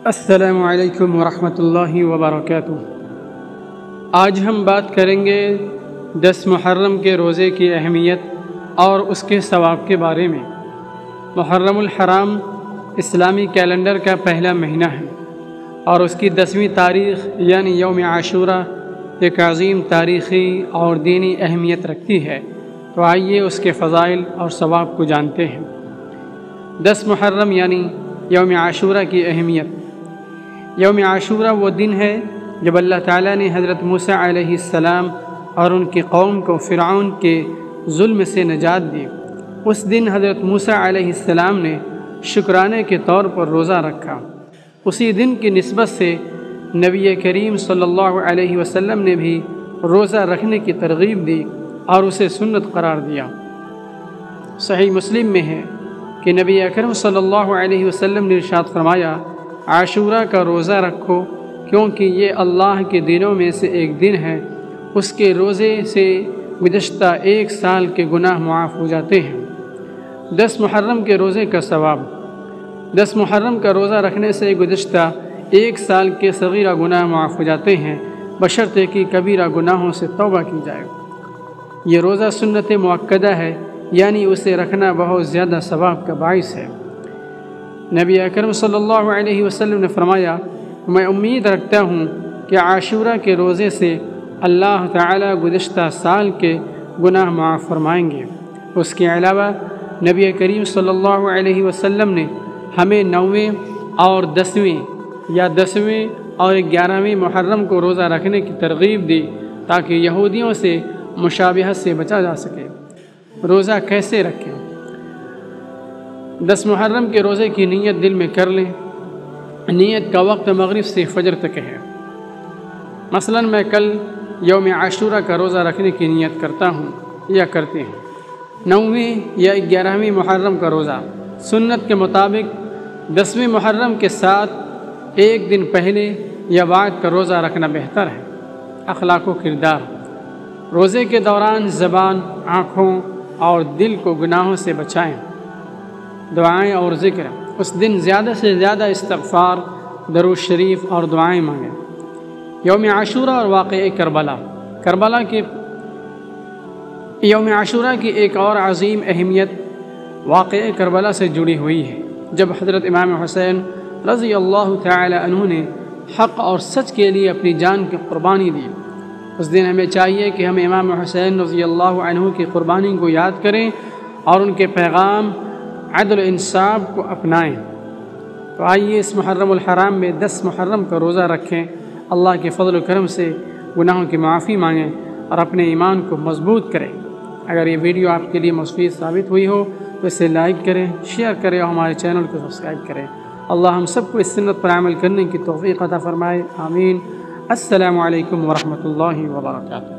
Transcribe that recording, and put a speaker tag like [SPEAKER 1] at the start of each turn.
[SPEAKER 1] السلام علیکم ورحمۃ اللہ وبرکاتہ۔ آج ہم بات کریں گے 10 محرم کے روزے کی اہمیت اور اس کے ثواب کے بارے میں۔ محرم الحرام اسلامی کیلنڈر کا پہلا مہینہ ہے اور اس کی 10ویں تاریخ یعنی یوم عاشورہ ایک عظیم تاریخی اور دینی اہمیت رکھتی ہے۔ تو آئیے اس کے فضائل اور ثواب کو جانتے ہیں۔ 10 محرم یعنی یوم عاشورہ کی اہمیت۔ یوم عاشورہ وہ دن ہے جب اللہ تعالیٰ نے حضرت موسیٰ علیہ السلام اور ان کی قوم کو فرعون کے ظلم سے نجات دی۔ اس دن حضرت موسیٰ علیہ السلام نے شکرانے کے طور پر روزہ رکھا۔ اسی دن کی نسبت سے نبی کریم صلی اللہ علیہ وسلم نے بھی روزہ رکھنے کی ترغیب دی اور اسے سنت قرار دیا۔ صحیح مسلم میں ہے کہ نبی اکرم صلی اللہ علیہ وسلم نے ارشاد فرمایا، عاشورہ کا روزہ رکھو کیونکہ یہ اللہ کے دنوں میں سے ایک دن ہے، اس کے روزے سے گزشتہ 1 سال کے گناہ معاف ہو جاتے ہیں۔ 10 محرم کے روزے کا ثواب۔ 10 محرم کا روزہ رکھنے سے گزشتہ 1 سال کے صغیرہ گناہ معاف ہو جاتے ہیں، بشرطے کہ کبیرہ گناہوں سے توبہ کی جائے۔ یہ روزہ سنت مؤکدہ ہے، یعنی اسے رکھنا بہت زیادہ ثواب کا باعث ہے۔ نبی اکرم صلی اللہ علیہ وسلم نے فرمایا، میں امید رکھتا ہوں کہ عاشورہ کے روزے سے اللہ تعالیٰ گزشتہ سال کے گناہ معاف فرمائیں گے۔ اس کے علاوہ نبی کریم صلی اللہ علیہ وسلم نے ہمیں 9ویں اور 10ویں یا 10ویں اور 11ویں محرم کو روزہ رکھنے کی ترغیب دی تاکہ یہودیوں سے مشابہت سے بچا جا سکے۔ روزہ کیسے رکھیں؟ 10 محرم کے روزے کی نیت دل میں کر لیں۔ نیت کا وقت مغرب سے فجر تک ہے۔ مثلا میں کل یوم عاشورہ کا روزہ رکھنے کی نیت کرتا ہوں یا کرتے ہیں۔ 9ویں یا 11ویں محرم کا روزہ سنت کے مطابق 10ویں محرم کے ساتھ 1 دن پہلے یا بعد کا روزہ رکھنا بہتر ہے۔ اخلاق و کردار۔ روزے کے دوران زبان، آنکھوں اور دل کو گناہوں سے بچائیں۔ دعائیں اور ذکر۔ اس دن زیادہ سے زیادہ استغفار، درود شریف اور دعائیں مانگیں۔ یوم عاشورہ اور واقعہ کربلا۔ یوم عاشورہ کی ایک اور عظیم اہمیت واقعہ کربلا سے جڑی ہوئی ہے، جب حضرت امام حسین رضی اللہ تعالی عنہ نے حق اور سچ کے لیے اپنی جان کی قربانی دی۔ اس دن ہمیں چاہیے کہ ہم امام حسین رضی اللہ عنہ کی قربانی کو یاد کریں اور ان کے پیغام عدل و انصاف کو اپنائیں۔ تو آئیے اس محرم الحرام میں 10 محرم کا روزہ رکھیں، اللہ کے فضل و کرم سے گناہوں کی معافی مانگیں اور اپنے ایمان کو مضبوط کریں۔ اگر یہ ویڈیو آپ کے لیے مفید ثابت ہوئی ہو تو اسے لائک کریں، شیئر کریں اور ہمارے چینل کو سبسکرائب کریں۔ اللہ ہم سب کو اس سنت پر عمل کرنے کی توفیق عطا فرمائے، آمین۔ السلام علیکم ورحمۃ اللہ وبرکاتہ۔